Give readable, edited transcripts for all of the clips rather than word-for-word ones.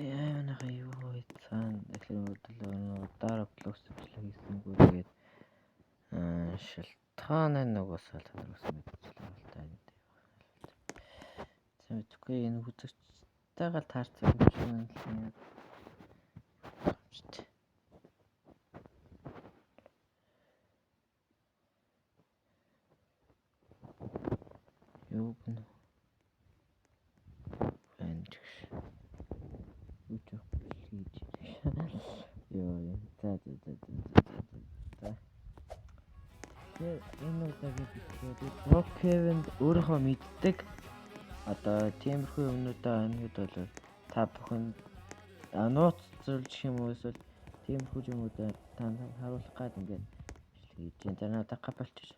Яанаха юу хийцэн тэгэхээр бодлоо дараа блогс хийсэнгүй тэгээд шалтгааны нугасаа талруулсан мэдчихлээ бол таа энэ. Тэгвэл энэ хүчтэйгээр таарсан юм шиг байна. Юу гэнэ? Энд үгүй хийж. Яа, за. Энэ удаагийн бичлэгийг Brookhaven өөрийнхөө мэддэг одоо тиймэрхүү юмнуудаа анхид бол та бүхэн нууц зөвлөж юм уу эсвэл тиймэрхүү юмудаа танд харуулах гад ингээд бичлэг хийж энэ надад гапалчих.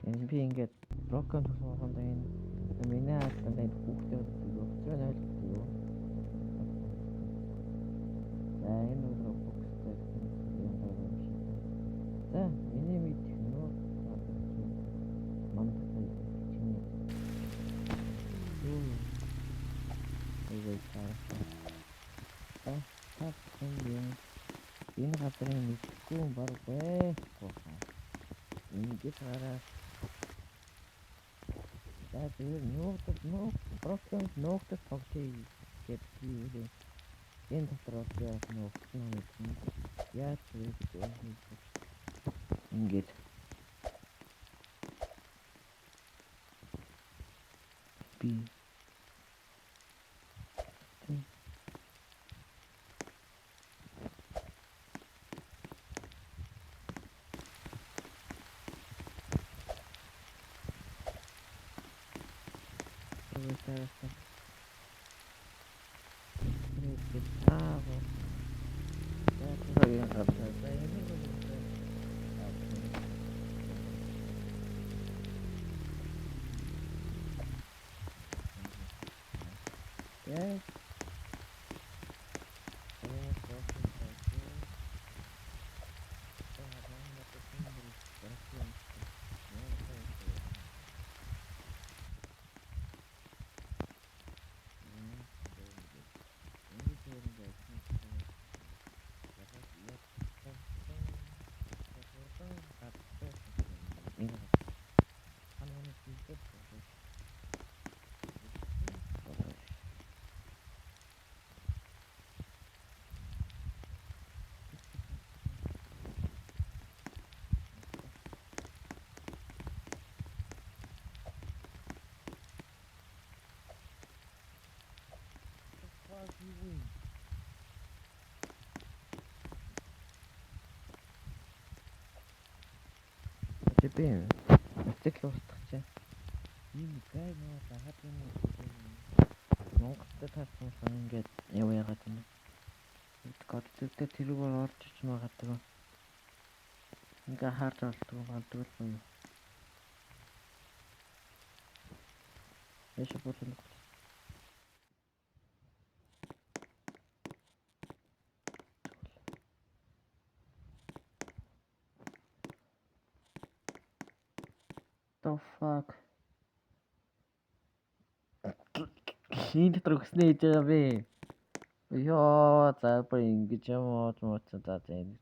Энэ би ингээд Brookhaven тусгаханд энэ миний хатанд энэ хүүхдээ өгсөн нь юу? За энэ Roblox-тэй юм байна. За миний мэдэх нөө манд чинь. Энэ газрын мэдхгүй баг байхгүй. Ингээд хараа. За тэр Brookhaven нуугдах тогтъё гэдэг юм. Энэ дотор яг нуугдсан юм. Яаж вэ? Ингээд би мотоцикл устгах чинь ийм гай нөө дагаад юм Монголд таарсан ингээд яваад байна. Кодцтэй тэрүүг орж ич магадгүй. Ингээ харж болдгоо юм. Яшаа болон the fuck. Хин дотор өгснээ хийж байгаа бэ? Ёо, за бүр ингэж юм уу за энэ.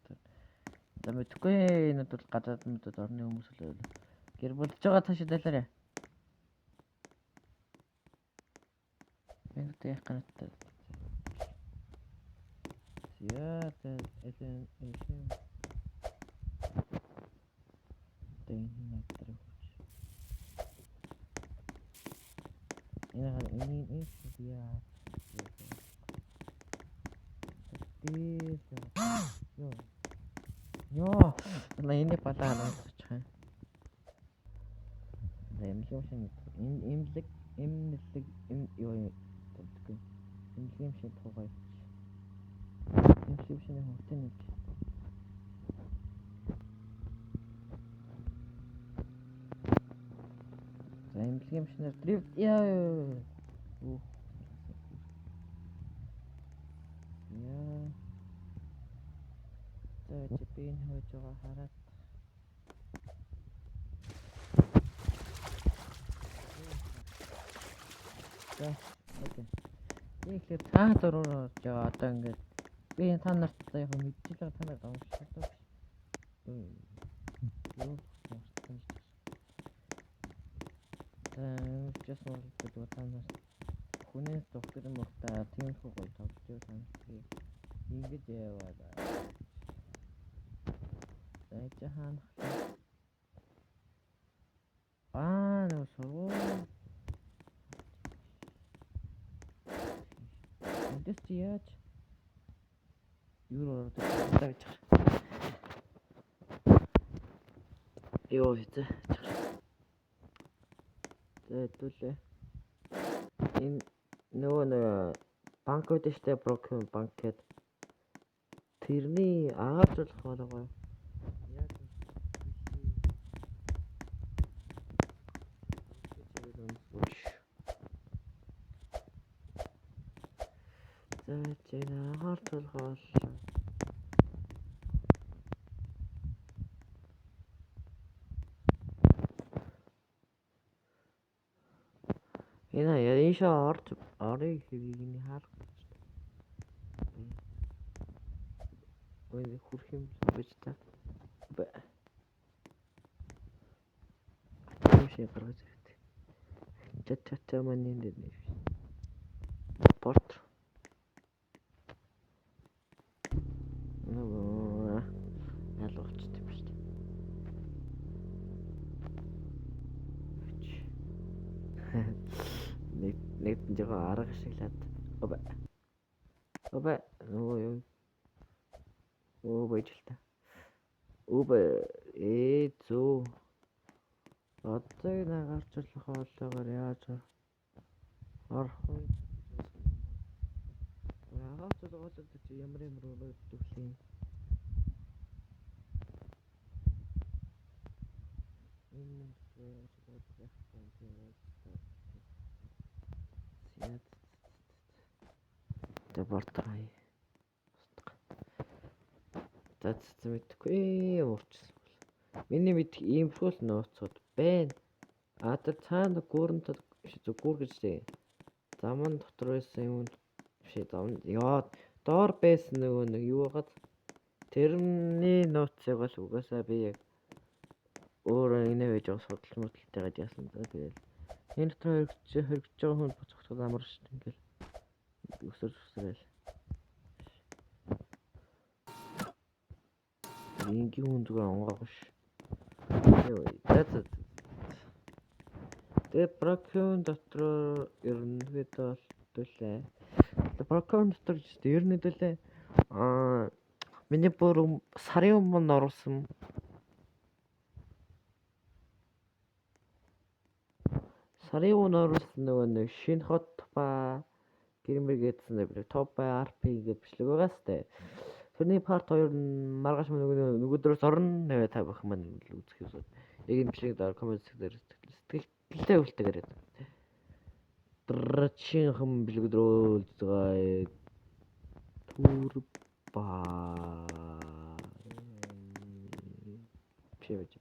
За мэдгүй энэ бол гадаад мэдээд орны хүмүүс л байл. Гэр бүлж байгаа таашаа далаарай. Энд яг канаттай. Яа, энэ энэ патаа наачих. Эмлэг юу гэдэг. Эмлэг шиг тухай. Эмлэг шиг хөтөн нэг. За эмлэг шиг дрифт яа. байж би энэ хөөж байгаа хараад за окей. Тэгэхээр цаа дөрөөр жаа одоо ингээд би та нарт яг мэдчихлээ та нарт уншчихлаа. Юу мартсан ч. Just want та нарт хүнээс доктор мөртөө тиймэрхүү гоё тоглож байгаа юм. Ингэж яваад. За хаана нөө сургууль. Эндээс чи яаж юу ороод байж байгаа. Юу вэ? Хэдүүлээ. Энэ нөгөө банк үүдээ штэ брокер банк гэд тэрний агааржуулах болгоо. Яг за чинь агааржуулах энэ яа орыг хэвийг харах гэж байна. Ой хүрх юм байж та. Юм шиг гаргаж ирэх. Чат маань энэ дээр. Порт. Ялгуулчих юм шүү дээ. Нэг жоо арга шиглаад. Обе. Оо байж л та. Зөө. Одоо нагарчлах хоолойгоор яаж орох вэ? Агаарчлах чи ямар үүдүүлээ. Портай. За мэдгүй уурчсан. Миний мэд иймэрхүү нууцуд байна. Та цаана гүүрэнт зүгээр гэж дээ. Заман дотор байсан юм биш яа доор байсан нэг юу хагаад тэрний нууцыг бол угаасаа би яг өөрөө инээ байж байгаа судалж мөдөлтэйгээд яасан даа. Тэгээд энэ дотор хэрэгж байгаа хүн буцахтал амар шүү дээ. Ингээл өсөрөл. Ингийн хүн зүгээр онгоош. Тэгээ брокон дотор ерөнхийдөө төлөө. Брокон дотор ерөнхийдөө миний бүр сарын өмнө оруулсан. Сарын өмнө оруулсан нөгөө нэг шинэ хот ба гэрмэр гэдсэн топ RP гэж бичлэг байгаа сте. Тэрний part 2 нь маргааш нөгөөдрөөс орно нэ та бах маань үзэх юм. Яг энэ бичлэгийг дараа коммент дээр сэтгэлтэй үлдээгээд. Чин билгдрөө згаа турба. Певч.